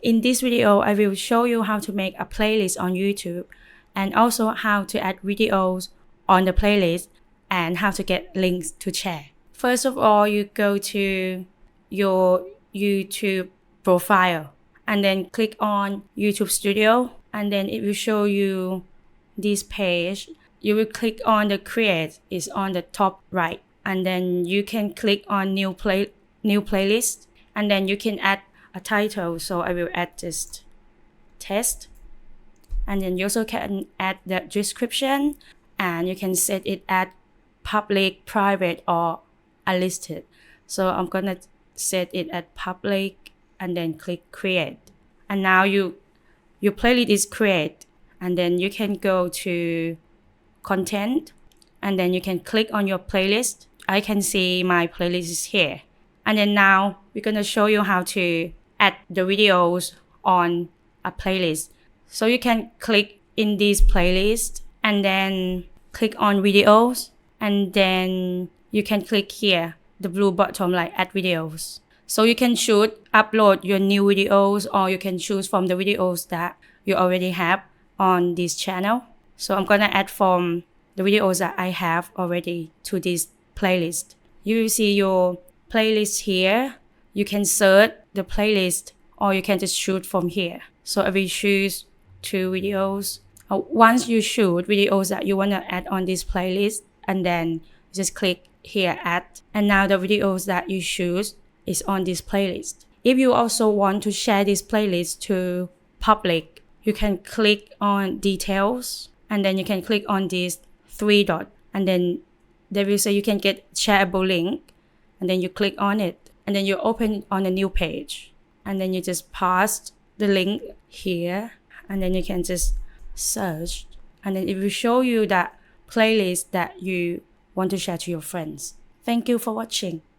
In this video, I will show you how to make a playlist on YouTube and also how to add videos on the playlist and how to get links to share. First of all, you go to your YouTube profile and then click on YouTube Studio, and then it will show you this page. You will click on the create, it's on the top right, and then you can click on new playlist, and then you can add a title. So I will add just test, and then you also can add the description, and you can set it at public, private, or unlisted. So I'm gonna set it at public and then click create, and now your playlist is created. And then you can go to content, and then you can click on your playlist. I can see my playlist is here. And then now we're gonna show you how to add the videos on a playlist. So you can click in this playlist and then click on videos, and then you can click here, the blue button like add videos. So you can choose upload your new videos, or you can choose from the videos that you already have on this channel. So I'm gonna add from the videos that I have already to this playlist. You will see your playlist here. You can search the playlist, or you can just choose from here. So I will choose 2 videos. Once you choose videos that you wanna add on this playlist, and then just click here add, and now the videos that you choose is on this playlist. If you also want to share this playlist to public, you can click on details, and then you can click on these 3 dots, and then they will say you can get shareable link, and then you click on it, and then you open on a new page, and then you just paste the link here, and then you can just search, and then it will show you that playlist that you want to share to your friends. Thank you for watching.